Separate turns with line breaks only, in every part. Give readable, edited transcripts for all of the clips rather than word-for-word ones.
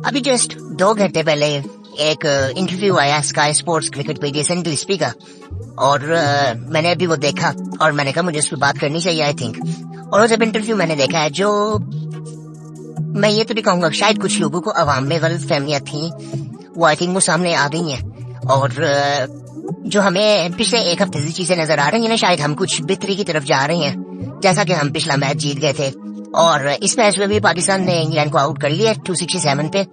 अभी जस्ट 2 घंटे पहले एक इंटरव्यू आया स्काई स्पोर्ट्स क्रिकेट पे जेसन गिल्स्पी का, और मैंने अभी वो देखा और मैंने कहा मुझे उस पर बात करनी चाहिए आई थिंक। और वो जब इंटरव्यू मैंने देखा है, जो मैं ये तो नहीं कहूंगा, शायद कुछ लोगों को अवाम में गलत फहमियां थी, वो आई थिंक वो सामने आ गई हैं। और जो हमें पिछले एक हफ्ते से चीजें नजर आ रही है ना, शायद हम कुछ बेहतरी की तरफ जा रहे हैं। जैसा कि हम पिछला मैच जीत गए थे और इस मैच में भी पाकिस्तान ने इंग्लैंड को आउट कर लिया 267 पे।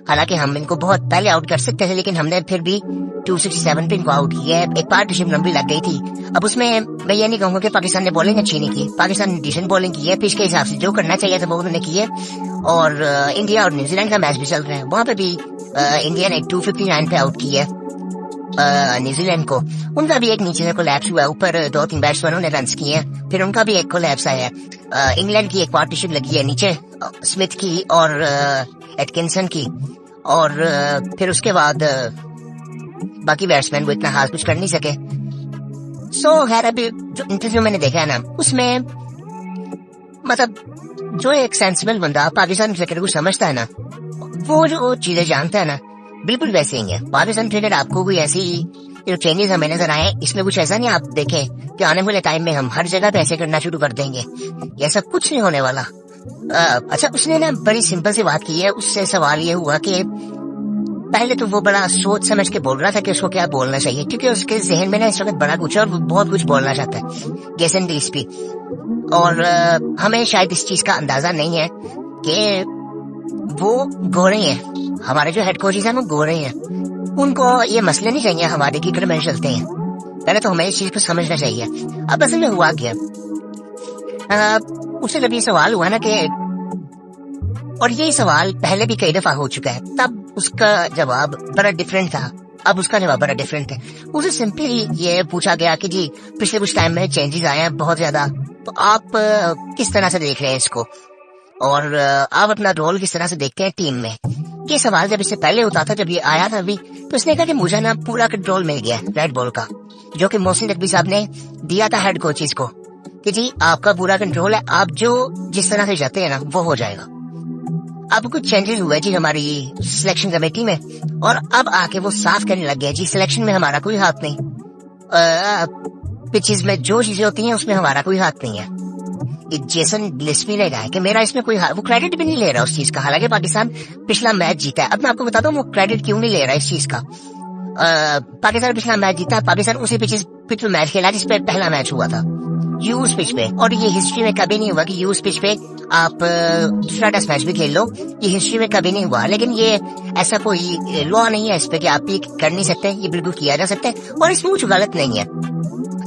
हालांकि हम इनको बहुत पहले आउट कर सकते थे, लेकिन हमने फिर भी 267 पे इनको आउट किया। एक पार्टनरशिप लंबी लग गई थी। अब उसमें मैं ये नहीं कहूंगा कि पाकिस्तान ने बॉलिंग अच्छी नहीं की, पाकिस्तान ने डिसेंट बॉलिंग की है, पिच के हिसाब से जो करना चाहिए था वो उन्होंने की है। और इंडिया और न्यूजीलैंड का मैच भी चल रहा है, वहां पे भी इंडिया ने 259 पे आउट किया न्यूजीलैंड को। उनका भी एक नीचे से कोलैप्स हुआ, ऊपर 2-3 बैट्समैनों ने रन किए हैं, फिर उनका भी एक कोलैप्स आया है। इंग्लैंड की एक पार्टनरशिप लगी है नीचे, स्मिथ की और एटकिंसन की, और फिर उसके बाद बाकी बैट्समैन वो इतना खास कुछ कर नहीं सके। सो खैर अभी जो इंटरव्यू मैंने देखा है ना, उसमें मतलब जो एक सेंसिबल बंदा पाकिस्तान क्रिकेट को समझता है ना, वो जो चीजें जानता है ना, बिल्कुल वैसे ही है। पाकिस्तान क्रिकेट आपको कोई ऐसी जो चेंजेस हमें नजर आए, इसमें कुछ ऐसा नहीं आप देखें कि आने वाले टाइम में हम हर जगह पे ऐसे करना शुरू कर देंगे, ऐसा कुछ नहीं होने वाला। अच्छा, उसने ना बड़ी सिंपल सी बात की है। उससे सवाल ये हुआ कि पहले तो वो बड़ा सोच समझ के बोल रहा था कि उसको क्या बोलना चाहिए, क्योंकि उसके जहन में ना इस वक्त बड़ा कुछ है और वो बहुत कुछ बोलना चाहता है जेसन गिल्स्पी। और हमें शायद इस चीज का अंदाजा नहीं है कि वो गोरे हैं, हमारे जो हेड कोचेस हैं वो गोरे हैं, उनको ये मसले नहीं चाहिए हमारे की क्रिकेट चलते हैं। पहले तो हमें इस चीज को समझना चाहिए। अब असल में हुआ क्या, उससे जब ये सवाल हुआ ना कि, और ये सवाल पहले भी कई दफा हो चुका है, तब उसका जवाब बड़ा डिफरेंट था। अब उसका जवाब बड़ा डिफरेंट है। उसे सिंपली ये पूछा गया कि जी पिछले कुछ टाइम में चेंजेस आए हैं बहुत ज्यादा, तो आप किस तरह से देख रहे हैं इसको, और आप अपना रोल किस तरह से देखते हैं टीम में। ये सवाल जब इससे पहले होता था, जब ये आया था अभी, तो उसने कहा कि मुझे ना पूरा कंट्रोल मिल गया रेड बॉल का, जो कि मोहसिन नकवी साहब ने दिया था हेड कोचेस को कि जी आपका पूरा कंट्रोल है, आप जो जिस तरह से चाहते हैं ना वो हो जाएगा। अब कुछ चेंजेस हुए जी हमारी सिलेक्शन कमेटी में, और अब आके वो साफ करने लग गया जी सिलेक्शन में हमारा कोई हाथ नहीं, पिचेस में जो चीजें होती हैं उसमें हमारा कोई हाथ नहीं है। जेसन गिल्स्पी ने कहा कि मेरा इसमें कोई हाथ, वो क्रेडिट भी नहीं ले रहा उस चीज का। हालांकि पाकिस्तान पिछला मैच जीता है। अब मैं आपको बताता हूँ वो क्रेडिट क्यों नहीं ले रहा इस चीज का। पाकिस्तान पिछला मैच जीता, पाकिस्तान उसी पिच पे मैच खेला जिसपे पहला मैच हुआ था, यूज पिच पे। और ये हिस्ट्री में कभी नहीं हुआ कि यूज पिच पे आप दूसरा टेस्ट मैच भी खेल लो, ये हिस्ट्री में कभी नहीं हुआ। लेकिन ये ऐसा कोई लॉ नहीं है इस पे कि आप ये कर नहीं सकते, ये बिल्कुल किया जा सकता है और इसमें कुछ गलत नहीं है,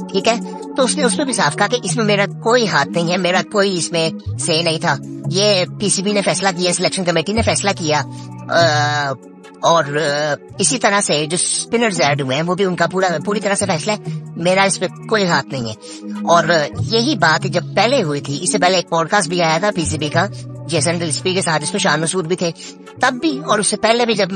ठीक है। तो उसने उसमें भी साफ कहा कि इसमें मेरा कोई हाथ नहीं है, मेरा कोई इसमें से नहीं था, ये पीसीबी ने फैसला किया, सिलेक्शन कमेटी ने फैसला किया। और इसी तरह से जो स्पिनर्स ऐड हुए हैं वो भी उनका पूरी तरह से फैसला है, मेरा इस पे कोई हाथ नहीं है। और यही बात जब पहले हुई थी, इससे पहले एक पॉडकास्ट भी आया था पीसीबी का जेसन गिल्स्पी के साथ, जिसमें शान मसूद भी थे तब भी, और उससे पहले भी जब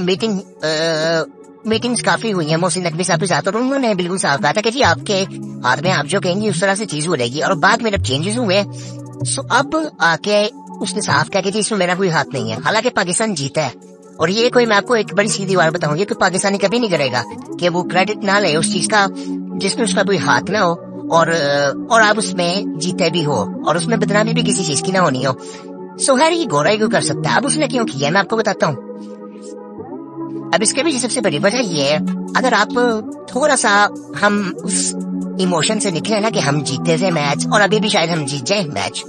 मीटिंग्स काफी हुई है मोहसिन नकवी साहब के साथ, और उन्होंने बिल्कुल साफ कहा था कि जी आपके हाथ में आप जो कहेंगे उस तरह से चीज हो रहेगी। और बाद में जब चेंजेस हुए, सो अब आके उसने साफ कहा कि जी इसमें मेरा कोई हाथ नहीं है। हालांकि पाकिस्तान जीता है, और ये कोई, मैं आपको एक बड़ी सीधी बात बताऊंगी कि पाकिस्तानी कभी नहीं करेगा कि वो क्रेडिट ना ले उस चीज का जिसमें उसका कोई हाथ ना हो, और आप उसमें जीते भी हो और उसमें बदनामी भी किसी चीज की ना होनी हो। सो खैर ये गोरा क्यों कर सकता है। अब उसने क्यों किया मैं आपको बताता हूँ। अब इसके भी सबसे बड़ी वजह ये है, अगर आप थोड़ा सा हम उस इमोशन से निकले ना कि हम जीते थे मैच, और अभी भी शायद हम जीत जाए मैच,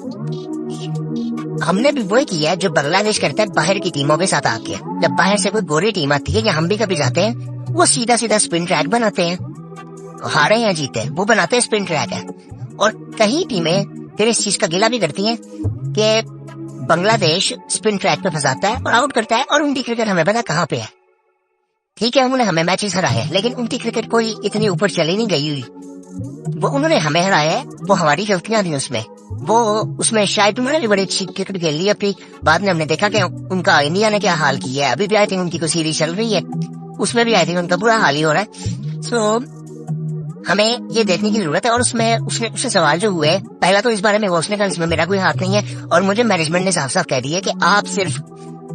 हमने भी वही किया है जो बांग्लादेश करता है बाहर की टीमों के साथ आके। जब बाहर से कोई गोरी टीम आती है या हम भी कभी जाते हैं, वो सीधा सीधा स्पिन ट्रैक बनाते हैं, हारे या जीते वो बनाते हैं स्पिन ट्रैक है। और कई टीमें फिर इस चीज का गिला भी करती हैं कि बांग्लादेश स्पिन ट्रैक पे फंसाता है और आउट करता है, और उनकी क्रिकेट हमें पता कहाँ पे है। ठीक है, उन्होंने हमें मैचेस हराए हैं, लेकिन उनकी क्रिकेट कोई इतनी ऊपर चली नहीं गई हुई। वो उन्होंने हमें हराया है, वो हमारी गलतियां थी उसमें शायद उन्होंने भी बड़ी अच्छी क्रिकेट खेल ली अपनी। बाद में हमने देखा कि उनका इंडिया ने क्या हाल किया है। अभी भी आई थिंक उनकी कोई सीरीज चल रही है, उसमें भी आई थिंक उनका बुरा हाल ही हो रहा है। सो हमें ये देखने की जरूरत है। और उससे सवाल जो हुए, पहला तो इस बारे में उसने कहा इसमें मेरा कोई हाथ नहीं है, और मुझे मैनेजमेंट ने साफ साफ कह दिया कि आप सिर्फ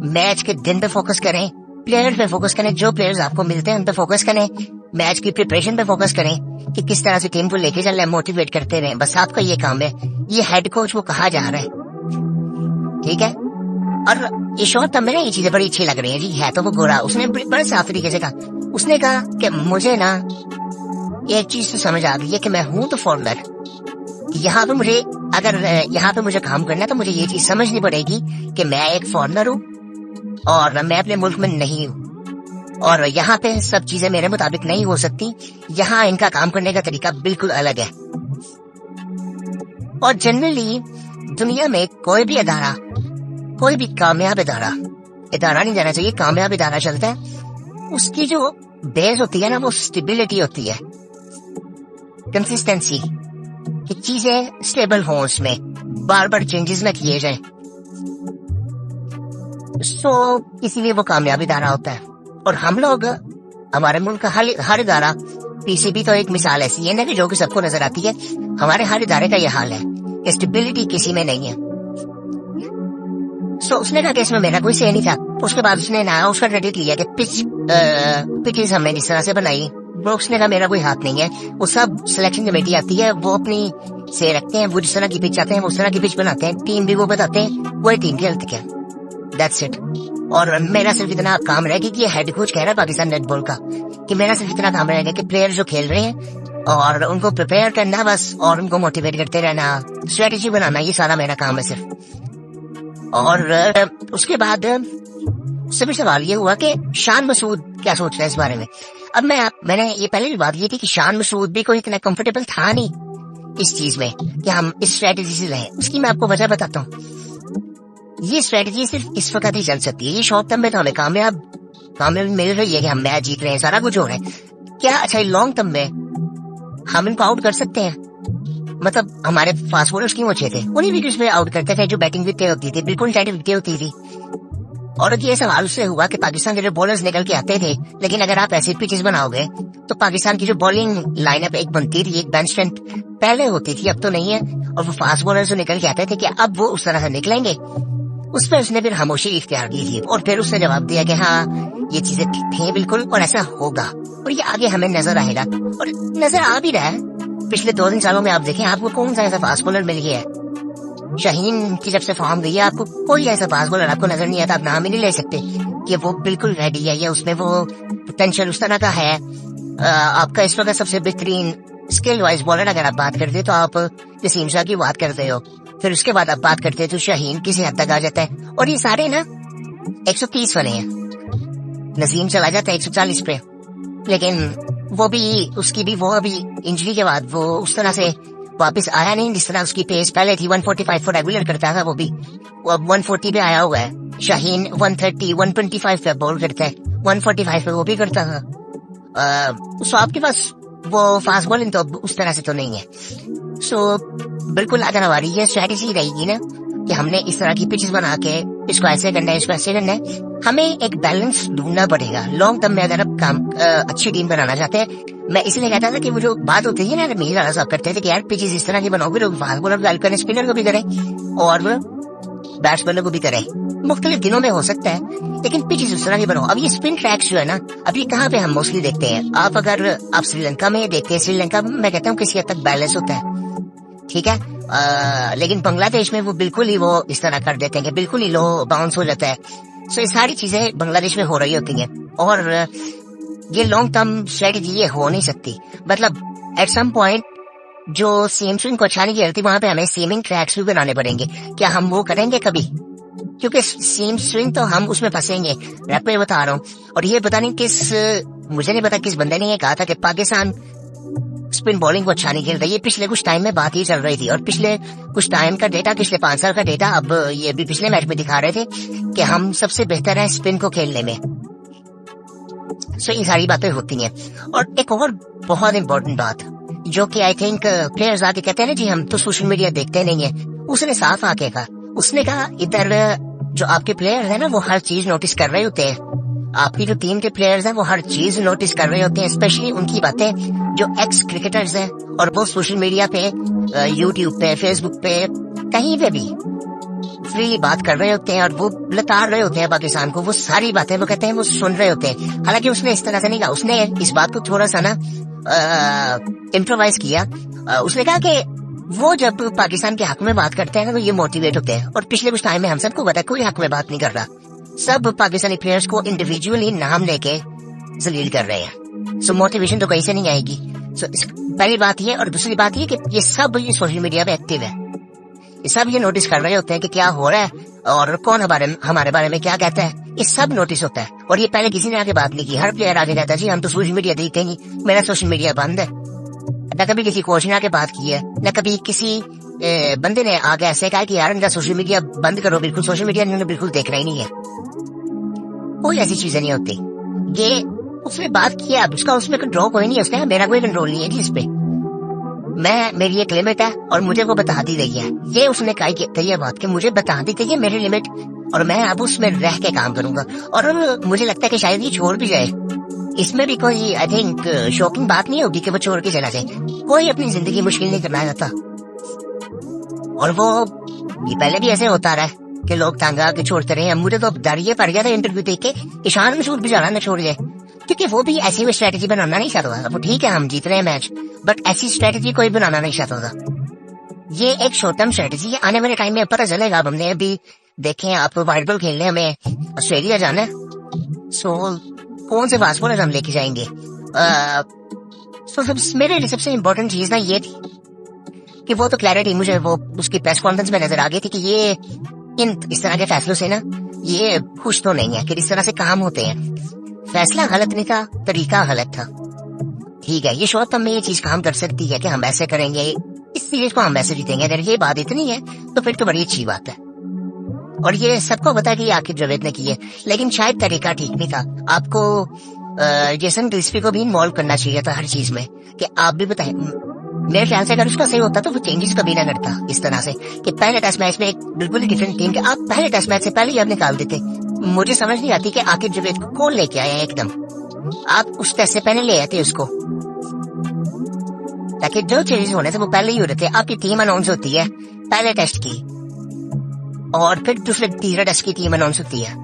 मैच के दिन पे फोकस करें, प्लेयर पे फोकस करें, जो प्लेयर्स आपको मिलते हैं उन पे फोकस करें, मैच की प्रिपरेशन पे फोकस करें कि किस तरह से टीम को लेके चल रहे हैं, मोटिवेट करते रहें। बस आपका ये काम है। ये हेड कोच वो कहा जा रहा है, ठीक है। और ये शॉर्ट टर्म में ना ये चीजें बड़ी अच्छी लग रही है जी। है तो वो गोरा, उसने बड़े साफ तरीके से कहा, उसने कहा कि मुझे ना एक चीज तो समझ आ गई है कि मैं हूं तो फॉरनर, यहाँ पे मुझे अगर यहाँ पे मुझे काम करना है तो मुझे ये चीज समझनी पड़ेगी कि मैं एक फॉरनर हूँ और मैं अपने मुल्क में नहीं हूँ, और यहाँ पे सब चीजें मेरे मुताबिक नहीं हो सकती। यहाँ इनका काम करने का तरीका बिल्कुल अलग है। और जनरली दुनिया में कोई भी अदारा, कोई भी कामयाब इदारा नहीं जाना चाहिए, कामयाब इदारा चलता है, उसकी जो बेस होती है ना वो स्टेबिलिटी होती है, कंसिस्टेंसी, कि चीजें स्टेबल हो, उसमें बार बार चेंजेस न किए जाए। सो इसीलिए वो कामयाब इदारा होता है। और हम लोग, हमारे मुल्क का हर इदारा, पीसीबी तो एक मिसाल ऐसी है ना कि जो कि सबको नजर आती है, हमारे हर इदारे का यह हाल है, स्टेबिलिटी किसी में नहीं है। सो उसने कहा कि इसमें मेरा कोई सही नहीं था। उसके बाद उसने ना उसका क्रेडिट लिया कि पिचेस हमने जिस तरह से बनाई, ब्रोक्स ने कहा मेरा कोई हाथ नहीं है, वो सब सिलेक्शन कमेटी आती है, वो अपनी से रखते हैं, वो जिस तरह की पिच चाहते हैं वो उस तरह की पिच बनाते हैं, टीम भी वो बताते हैं, वही टीम खेलती है, दैट्स इट। और मेरा सिर्फ इतना काम रहेगा कि ये हेड कोच कह रहा है पाकिस्तान नेटबॉल का, कि मेरा सिर्फ इतना काम रहेगा कि प्लेयर जो खेल रहे हैं और उनको प्रिपेयर करना बस, और उनको मोटिवेट करते रहना, स्ट्रेटेजी बनाना, ये सारा मेरा काम है सिर्फ। और उसके बाद उससे भी सवाल ये हुआ कि शान मसूद क्या सोच रहा है इस बारे में। अब मैंने ये पहले भी बात की थी कि शान मसूद भी कोई इतना कंफर्टेबल था नहीं इस चीज में कि हम इस स्ट्रेटेजी से रहें। उसकी मैं आपको वजह बताता हूँ। ये स्ट्रेटेजी सिर्फ इस वक्त ही चल सकती है, ये शॉर्ट टर्म में तो हमें कामयाब मिल रही है कि हम मैच जीत रहे हैं, सारा कुछ हो रहा है। क्या अच्छा लॉन्ग टर्म में हम इनको आउट कर सकते हैं? मतलब हमारे फास्ट बॉलर्स क्यों अच्छे थे, उन्हीं विकेट्स पे आउट करते थे, जो बैटिंग विकेटें होती थी बिल्कुल टाइट विकेटें होती थी। और ये सवाल उससे हुआ कि पाकिस्तान के जो बॉलर्स निकल के आते थे, लेकिन अगर आप ऐसे पिचेस बनाओगे तो पाकिस्तान की जो बॉलिंग लाइनअप एक बनती थी, एक बेंच स्ट्रेंथ पहले होती थी, अब तो नहीं है। और वो फास्ट बॉलर्स जो निकल के आते थे कि अब वो उस तरह से निकलेंगे, उस पर उसने फिर खामोशी इख्तियार की थी। और फिर उसने जवाब दिया कि हाँ ये चीजें थी बिल्कुल, और ऐसा होगा, और ये आगे हमें नजर आएगा, और नजर आ भी रहा है। पिछले 2-3 सालों में आप देखें, आपको कौन सा ऐसा फास्ट बॉलर मिल गया है? शाहीन की जब से फॉर्म गई है, आपको कोई ऐसा फास्ट बॉलर आपको नजर नहीं आता, आप नाम ही नहीं ले सकते कि वो बिल्कुल रेडी है या उसमें वो पोटेंशियल उस तरह का है। आपका इस वक्त सबसे बेहतरीन स्किल वाइज बॉलर अगर आप बात करते तो आप नसीम शाह की बात करते हो, फिर उसके बाद आप बात करते तो शाहीन किसी हद तक आ जाता है, और ये सारे ना 130 वाले हैं। नसीम चला जाता है 140 पे, लेकिन वो भी उसकी भी वो अभी इंजरी के बाद वो उस तरह से वापस आया नहीं जिस तरह उसकी पेस पहले थी। 145 पर रेगुलर करता था, वो भी वो अब 140 पे आया हुआ है। शाहीन 130 125 पे बॉल करता है, 145 पे वो भी करता था। सो आपके पास वो फास्ट बॉलिंग तो उस तरह से तो नहीं है। सो बिल्कुल अगर हमारी ये स्ट्रेटेजी रहेगी ना कि हमने इस तरह की पिचेस बना के इसको ऐसे करना है, इसको ऐसे करना है, हमें एक बैलेंस ढूंढना पड़ेगा लॉन्ग टर्म में अगर आप अच्छी टीम बनाना चाहते हैं। मैं इसलिए कहता था कि वो जो बात होती है ना, मीर वाला साहब करते थे कि यार पिचेस इस तरह की बनाओगे तो फास्ट बॉलर को करें, स्पिनर को भी करें और बैट्समैन को भी करें। मुख्तलिफ दिनों में हो सकता है, लेकिन पिचेस उस तरह की बनाओ। अब ये स्पिन ट्रैक्स जो है ना, अभी कहाँ पे हम मोस्टली देखते हैं, आप अगर आप श्रीलंका में देखते हैं, श्रीलंका में मैं कहता हूँ किसी हद तक बैलेंस होता है, ठीक है। लेकिन बांग्लादेश में वो बिल्कुल ही वो इस तरह कर देते हैं कि बिल्कुल ही लो बाउंस हो जाता है। सो ये सारी चीजें बांग्लादेश में हो रही होती हैं, और ये लॉन्ग टर्म स्ट्रेटेजी ये हो नहीं सकती। मतलब एट सम पॉइंट जो सीम स्विंग को अच्छा नहीं खेलती, वहां पे हमें सीमिंग ट्रैक्स भी बनाने पड़ेंगे। क्या हम वो करेंगे कभी? क्योंकि सीम स्विंग तो हम उसमें फंसेंगे, मैं आपको बता रहा हूँ। और ये पता नहीं मुझे नहीं पता किस बंदे ने ये कहा था कि पाकिस्तान स्पिन बॉलिंग को अच्छा नहीं खेलता। ये पिछले कुछ टाइम में बात ही चल रही थी, और पिछले कुछ टाइम का डेटा, पिछले 5 साल का डेटा अब ये भी पिछले मैच में दिखा रहे थे कि हम सबसे बेहतर है स्पिन को खेलने में। सो ये सारी बातें होती हैं। और एक और बहुत इंपॉर्टेंट बात जो कि आई थिंक प्लेयर्स आके कहते हैं ना जी हम तो सोशल मीडिया देखते नहीं है, उसने साफ आके कहा, उसने कहा इधर जो आपके प्लेयर है ना वो हर चीज नोटिस कर रहे होते हैं, आपकी जो टीम के प्लेयर्स हैं वो हर चीज नोटिस कर रहे होते हैं, स्पेशली उनकी बातें जो एक्स क्रिकेटर्स हैं, और वो सोशल मीडिया पे, यूट्यूब पे, फेसबुक पे, कहीं पे भी फ्री बात कर रहे होते हैं और वो लताड़ रहे होते हैं पाकिस्तान को, वो सारी बातें वो कहते हैं वो सुन रहे होते हैं। हालांकि उसने इस तरह से नहीं कहा, उसने इस बात को थोड़ा सा ना इम्प्रोवाइज किया। उसने कहा कि वो जब पाकिस्तान के हक में बात करते हैं ना तो ये मोटिवेट होते हैं, और पिछले कुछ टाइम में हम सबको पता है कोई हक में बात नहीं कर रहा, सब पाकिस्तानी प्लेयर्स को इंडिविजुअली नाम लेके जलील कर रहे हैं। सो मोटिवेशन तो कहीं से नहीं आएगी। सो पहली बात ये, और दूसरी बात ये कि ये सब ये सोशल मीडिया पे एक्टिव है, ये सब ये नोटिस कर रहे होते हैं कि क्या हो रहा है और कौन हमारे बारे में क्या कहता है, ये सब नोटिस होता है। और ये पहले किसी ने आके बात नहीं की, हर प्लेयर आगे कहता है जी हम तो सोशल मीडिया देखते नहीं, मेरा सोशल मीडिया बंद है। न कभी किसी कोच ने आके बात की है, न कभी किसी बंदे ने आगे ऐसे कहा कि यार इनका सोशल मीडिया बंद करो, बिल्कुल सोशल मीडिया इन्होंने बिल्कुल देखना ही नहीं है। कोई ऐसी चीजें नहीं होती। ये उसने बात किया, अब उसका उसमें कंट्रोल कोई नहीं है, उसने मेरा कोई कंट्रोल नहीं है जी इस पे, मेरी एक लिमिट है और मुझे वो बता दी गई है। ये उसने कही है बात कि मुझे बता दी गई है मेरी लिमिट, और मैं अब उसमें रह के काम करूंगा। और मुझे लगता है कि शायद ये छोड़ भी जाए, इसमें भी कोई आई थिंक शॉकिंग बात नहीं होगी कि वो छोड़ के चला जाए। कोई अपनी जिंदगी मुश्किल नहीं करना चाहता, और वो ये पहले भी ऐसे होता रहा है कि लोग तंग आके छोड़ते रहे। मुझे तो डर ये पड़ गया था इंटरव्यू देख के कि शान मसूद भी जाना न छोड़ जाए, क्योंकि वो भी ऐसी भी स्ट्रेटेजी बनाना नहीं चाहता था। वो ठीक है हम जीत रहे हैं मैच, बट ऐसी स्ट्रेटेजी कोई बनाना नहीं चाहता था। ये एक शॉर्ट टर्म स्ट्रेटेजी है, आने वाले टाइम में पता चलेगा। अब हमने अभी देखे आप वाइट बॉल खेलने हमें ऑस्ट्रेलिया जाना है, सो कौन से फास्ट बॉलर हम लेके जाएंगे। मेरे लिए सबसे इम्पोर्टेंट चीज ना ये थी कि वो तो क्लैरिटी मुझे वो उसकी प्रेस कॉन्फ्रेंस में नजर आ गई थी कि ये इस तरह के फैसलों से ना ये खुश तो नहीं है कि इस तरह से काम होते हैं। फैसला गलत नहीं था, तरीका गलत था। ठीक है, ये शॉर्ट टर्म में ये चीज काम कर सकती है कि हम ऐसे करेंगे, इस सीरीज को हम वैसे जीतेंगे। अगर ये बात इतनी है तो फिर तो बड़ी अच्छी बात है, और ये सबको पता है कि आखिर जावेद ने की है, लेकिन शायद तरीका ठीक नहीं था। आपको जेसन क्रिस्पी को भी इन्वॉल्व करना चाहिए था हर चीज में, कि आप भी बताएं। मेरे ख्याल से अगर उसका सही होता तो वो चेंजेस कभी ना करता इस तरह से कि पहले टेस्ट मैच में एक बिल्कुल डिफरेंट टीम के आप पहले टेस्ट मैच से पहले ही आप निकाल देते। मुझे समझ नहीं आती कि आखिर जावेद को कौन लेके आया एकदम, आप उस टेस्ट से पहले ले आते उसको, ताकि जो चेंजेस होने थे वो पहले ही हो रहे थे। आपकी टीम अनाउंस होती है पहले टेस्ट की, और फिर दूसरे तीसरे टेस्ट की टीम अनाउंस होती है।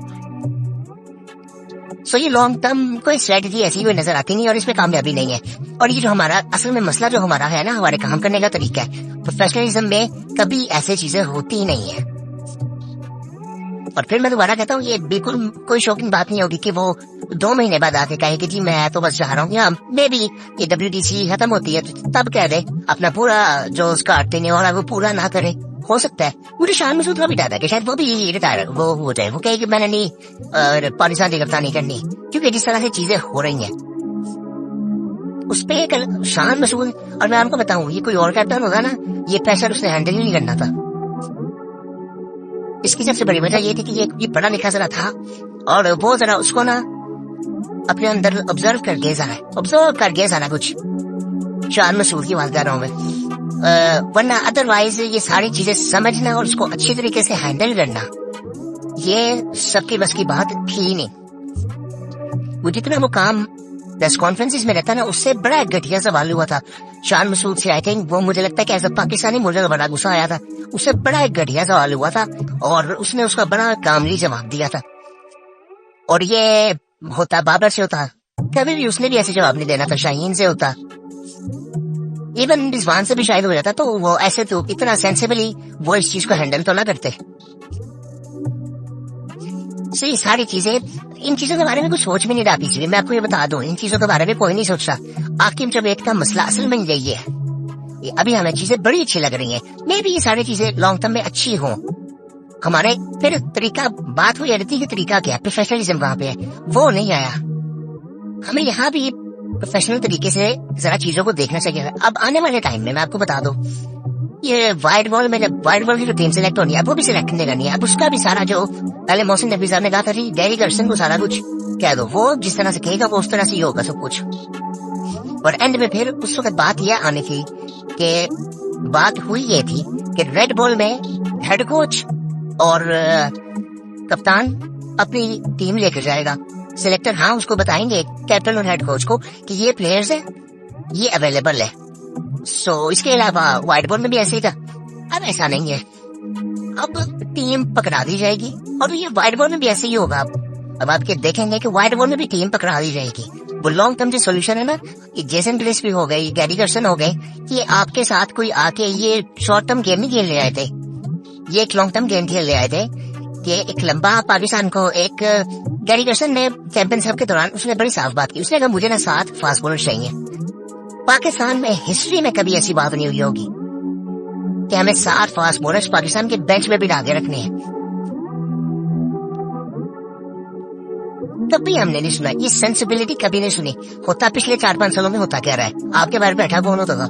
सो ये लॉन्ग टर्म कोई स्ट्रेटेजी ऐसी हुई नजर आती नहीं, और इसमें कामयाबी नहीं है। और ये जो हमारा असल में मसला जो हमारा है ना, हमारे काम करने का तरीका है, प्रोफेशनलिज्म में कभी ऐसी चीजें होती ही नहीं है। और फिर मैं दोबारा कहता हूँ, ये बिल्कुल कोई शॉकिंग बात नहीं होगी कि वो 2 महीने बाद आके कहे कि जी मैं तो बस जा रहा हूँ, या मे बी ये WTC खत्म होती है तब कह दे, अपना पूरा जो उसका टेन्योर है वो पूरा ना करे। हो सकता है। मुझे शान मसूद का भी डर है कि शायद वो भी रिटायर वो हो जाए, वो कहे कि मैंने नहीं पाकिस्तान की कप्तानी करनी, क्योंकि जिस तरह से चीजें हो रही हैं उस पे एक शान मसूद। और मैं आपको बताऊं, ये कोई और कैप्टन होगा ना, ये प्रेशर उसने हैंडल ही नहीं करना था। इसकी सबसे बड़ी वजह ये थी कि ये पढ़ा लिखा जरा था, और वो जरा उसको ना अपने अंदर ऑब्जर्व कर गया सारा कुछ शान मसूद की बात कर रहा हूं मैं। वरना अदरवाइज ये सारी चीजें समझना और उसको अच्छी तरीके से हैंडल करना ये सबकी बस की बात थी नहीं। वो जितना वो काम प्रेस कॉन्फ्रेंसिस में रहता ना, उससे बड़ा घटिया सवाल हुआ था शान मसूद से। आई थिंक वो मुझे लगता है कि एज अ पाकिस्तानी मुझे बड़ा गुस्सा आया था, उससे बड़ा एक घटिया सवाल हुआ था और उसने उसका बड़ा कामली जवाब दिया था। और ये होता बाबर से होता, कभी भी उसने भी ऐसे जवाब नहीं देना था। शाहीन से होता, इवन रिजवान से भी शायद हो जाता, तो वो ऐसे तो इतना सेंसिबली वो इस चीज को हैंडल तो ना करते। सो ये सारी चीजें, इन चीजों के बारे में कुछ सोच भी नहीं रहा पीछे। मैं आपको ये बता दूं, इन चीजों के बारे में कोई नहीं सोच रहा। आकिब जावेद का मसला असल में यही है, अभी हमें चीजें बड़ी अच्छी लग रही हैं, मे भी ये सारी चीजें लॉन्ग टर्म में अच्छी हों। हमारे फिर तरीका बात हुई रहती है, तरीका क्या, प्रोफेशनलिज्म कहाँ पे है, वो नहीं आया। हमें यहाँ भी प्रोफेशनल तरीके से जरा चीजों को देखना चाहिए। अब आने वाले टाइम में मैं आपको बता दूं, ये वाइट बॉल में जब वाइट बॉल की जो टीम सिलेक्ट होनी है, वो भी सिलेक्ट नहीं करनी है। अब उसका भी सारा जो पहले मोहसिन नबी साहब ने कहा था, डेरी गर्सन को सारा कुछ कह दो, वो जिस तरह से कहेगा वो उस तरह से ही होगा सब कुछ। और एंड में फिर उस वक्त बात यह आनी थी कि बात हुई ये थी कि रेड बॉल में हेड कोच और कप्तान अपनी टीम लेकर जाएगा। सिलेक्टर हाँ उसको बताएंगे, कैप्टन और हेड कोच को, कि ये प्लेयर्स है, ये अवेलेबल है। सो इसके अलावा व्हाइट बॉल में भी ऐसे ही था। अब ऐसा नहीं है, अब टीम पकड़ा दी जाएगी और ये व्हाइट बॉल में भी ऐसे ही होगा। अब आपके देखेंगे कि व्हाइट बॉल में भी टीम पकड़ा दी जाएगी। वो लॉन्ग टर्म जो सोल्यूशन है ना, ये जेसन गिलिस्पी हो गए, गैरी कर्सन हो गए, ये आपके साथ कोई आके ये शॉर्ट टर्म गेम नहीं खेलने आए थे, ये एक लॉन्ग टर्म गेम खेलने आए थे। कि एक लंबा पाकिस्तान को एक गैरी कर्सन ने चैंपियनशिप के दौरान उसने बड़ी साफ बात की, उसने कहा मुझे ना 7 फास्ट बॉलर चाहिए। पाकिस्तान में हिस्ट्री में कभी ऐसी बात नहीं हुई होगी कि हमें 7 फास्ट बॉलर्स पाकिस्तान के बेंच में भी डाके रखने हैं। कभी हमने नहीं सुना, ये सेंसिबिलिटी कभी नहीं सुनी। होता पिछले 4-5 सालों में होता क्या रहा है? आपके बाहर बैठा कौन होता था?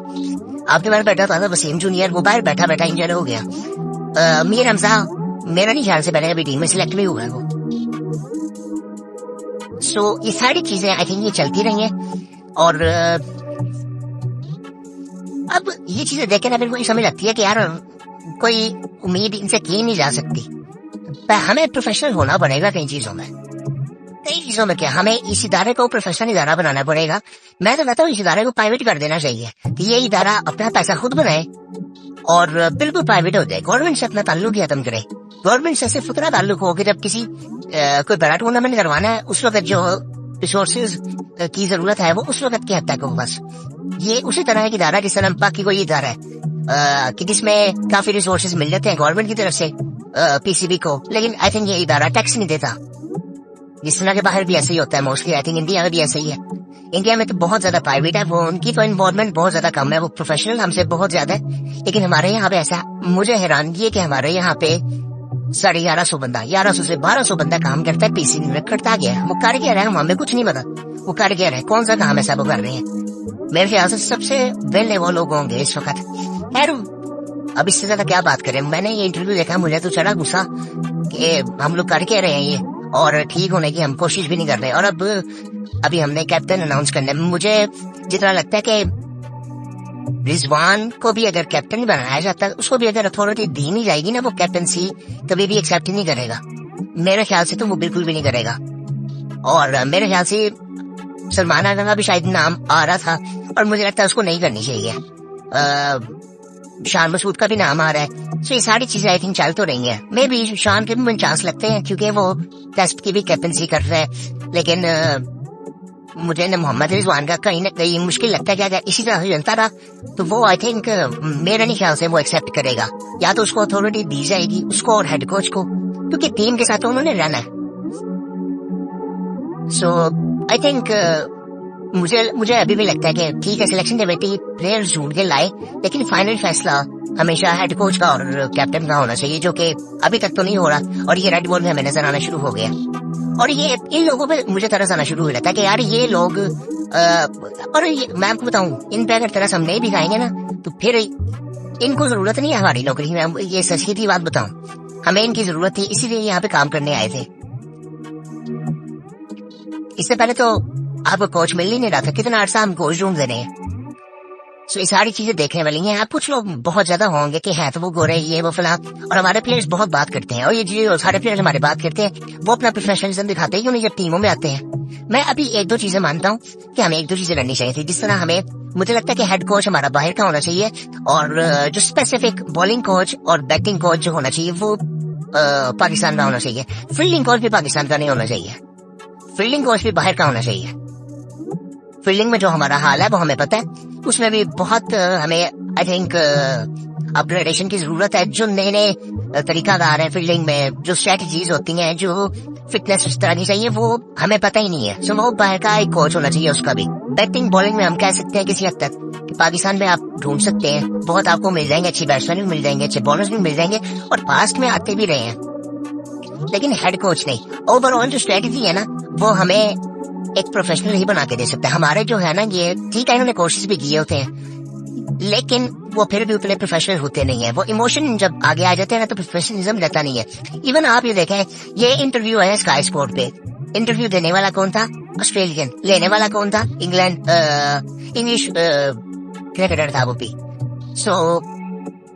आपके बाहर बैठा था वसीम जूनियर, वो बाहर बैठा बैठा इंजर्ड हो गया। मीर हमजा मेरा नहीं ख्याल से पहले कभी टीम में सिलेक्ट भी हुआ है वो। सो ये सारी चीजें आई थिंक ये चलती रही हैं और अब ये चीजें देख के ना मेरे को समझ लगती है कि यार कोई उम्मीद इनसे की नहीं जा सकती। हमें प्रोफेशनल होना पड़ेगा कई चीजों में क्या हमें इस इदारे को प्रोफेशनल इदारा बनाना पड़ेगा। मैं तो कहता हूँ इस इदारे को प्राइवेट कर देना चाहिए कि ये इदारा अपना पैसा खुद बनाए और बिल्कुल प्राइवेट हो जाए। गवर्नमेंट से अपना ताल्लुक ही खत्म करे। गवर्नमेंट से सिर्फ उतना ताल्लुक हो कि जब किसी कोई बड़ा टूर्नामेंट करवाना है उस वक्त जो रिसोर्सेज की जरूरत है वो उस वक्त की हद तक हो बस। ये उसी तरह की इदारा जिस तरह बाकी कोई इदारा है कि जिसमें काफी रिसोर्सेज मिल जाते हैं गवर्नमेंट की तरफ से पीसीबी को, लेकिन आई थिंक ये इदारा टैक्स नहीं देता। जिस तरह के बाहर भी ऐसे ही होता है मोस्टली, आई थिंक इंडिया में भी ऐसे ही है। इंडिया में तो बहुत ज्यादा प्राइवेट है, वो उनकी तो इन्वॉल्वमेंट बहुत ज्यादा कम है, वो प्रोफेशनल हमसे बहुत ज्यादा है। लेकिन हमारे यहाँ पे ऐसा, मुझे हैरान ये कि हमारे यहाँ पे 1150 बंदा 1100 से 1200 बंदा काम करता है पीसी में करता गया। वो कर क्या रहा है हमें कुछ नहीं पता, वो कर क्या रहा है, कौन सा काम है सब कर रहे हैं। मेरे ख्याल से सबसे वेले वो लोग होंगे इस वक्त। खैर अब इससे ज्यादा क्या बात करें। मैंने ये इंटरव्यू देखा, मुझे तो चढ़ा गुस्सा कि हम लोग कर क्या रहे हैं ये, और ठीक होने की हम कोशिश भी नहीं कर रहे। और अब अभी हमने कैप्टन अनाउंस करने में मुझे जितना लगता है कि रिजवान को भी अगर कैप्टन बनाया जाता है, उसको भी अगर अथॉरिटी दी नहीं जाएगी ना, वो कैप्टनसी कभी भी एक्सेप्ट नहीं करेगा। मेरे ख्याल से तो वो बिल्कुल भी नहीं करेगा। और मेरे ख्याल से सलमान खान का भी शायद नाम आ रहा था और मुझे लगता है उसको नहीं करनी चाहिए। शान मसूद का भी नाम आ रहा है। तो ये सारी चीजें आई थिंक चल तो रही हैं। मे भी शान के भी चांस लगते हैं क्योंकि वो टेस्ट की भी कैप्टनसी कर रहे हैं। लेकिन मुझे न मोहम्मद रिजवान का कहीं ना कहीं मुश्किल लगता है कि अगर इसी तरह से चलता रहा तो वो आई थिंक मेरे नहीं ख्याल से वो एक्सेप्ट करेगा। या तो उसको अथॉरिटी दी जाएगी, उसको और हेड कोच को, क्योंकि टीम के साथ तो उन्होंने रहना है। सो आई थिंक मुझे अभी भी लगता है कि ठीक है सिलेक्शन कमेटी प्लेयर्स ढूंढ के लाए, लेकिन फाइनल फैसला हमेशा हेड कोच का और कैप्टन का होना चाहिए, जो कि अभी तक तो नहीं हो रहा। और ये रेड बॉल में हमें नजर आना शुरू हो गया और ये इन लोगों पे मुझे तरस आना शुरू हो जाता है कि यार ये लोग और मैं आपको बताऊं, इन पे अगर तरस हम नहीं भी खाएंगे ना तो फिर इनको जरूरत नहीं है हमारी नौकरी में। ये सच की बात बताऊं, हमें इनकी जरूरत थी, इसीलिए यहाँ पे काम करने आए थे। इससे पहले तो आपको कोच मिल ही नहीं रहा था, कितना अर्सा हम कोच ढूंढ रहे हैं। सो ये सारी चीजें देखने वाली हैं। आप कुछ लोग बहुत ज्यादा होंगे कि है तो वो गोरे ये वो फला, और हमारे प्लेयर्स बहुत बात करते हैं और ये जो सारे प्लेयर्स हमारे बात करते हैं वो अपना प्रोफेशनलिज्म दिखाते हैं क्यों नहीं जब टीमों में आते हैं। मैं अभी 1-2 चीजें मानता हूँ कि हमें 1-2 चीजें करनी चाहिए थी। जिस तरह हमें मुझे लगता है कि हेड कोच हमारा बाहर का होना चाहिए और जो स्पेसिफिक बॉलिंग कोच और बैटिंग कोच जो होना चाहिए वो पाकिस्तान का होना चाहिए। फील्डिंग कोच भी पाकिस्तान का नहीं होना चाहिए, फील्डिंग कोच भी बाहर का होना चाहिए। फील्डिंग में जो हमारा हाल है वो हमें पता है, उसमें भी बहुत हमें आई थिंक अपग्रेडेशन की जरूरत है। जो नए नए तरीकाकार है फील्डिंग में, जो स्ट्रेटजीज होती हैं, जो फिटनेस उस तरह की चाहिए वो हमें पता ही नहीं है। सो वो बाहर का एक कोच होना चाहिए उसका भी। बैटिंग बॉलिंग में हम कह सकते हैं किसी हद तक कि पाकिस्तान में आप ढूंढ सकते हैं, बहुत आपको मिल जाएंगे, अच्छे बैट्समैन भी मिल जाएंगे, अच्छे बॉलर्स भी मिल जाएंगे और पास्ट में आते भी रहे हैं। लेकिन हेड कोच नहीं, ओवरऑल जो स्ट्रेटजी है ना वो हमें एक प्रोफेशनल ही बना के दे सकता है। हमारे जो है ना ये ठीक है, इन्होंने कोशिश भी किए होते हैं लेकिन वो फिर भी उतने प्रोफेशनल होते नहीं है। वो इमोशन जब आगे आ जाते हैं ना तो प्रोफेशनलिज्म रहता नहीं है। इवन आप ये देखें, ये इंटरव्यू है स्काई स्पोर्ट पे, इंटरव्यू देने वाला कौन था? ऑस्ट्रेलियन। लेने वाला कौन था? इंग्लैंड इंग्लिश क्रिकेटर था वो भी। सो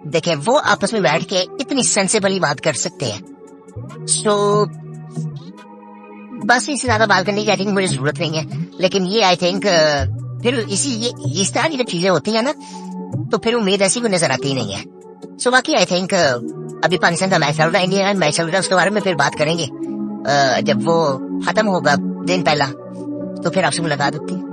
देखें वो आपस में बैठ के इतनी सेंसिबली बात कर सकते हैं। सो बस इससे ज्यादा बात करने की आई थिंक मुझे जरूरत नहीं है। लेकिन ये आई थिंक फिर इस तरह की जब चीजें होती है ना तो फिर उम्मीद ऐसी कोई नजर आती नहीं है। सो बाकी आई थिंक अभी पाकिस्तान का मैच चल रहा है, इंडिया का मैच चल रहा है, उसके बारे में फिर बात करेंगे जब वो खत्म होगा दिन पहला, तो फिर आपसे मुलाकात होती है।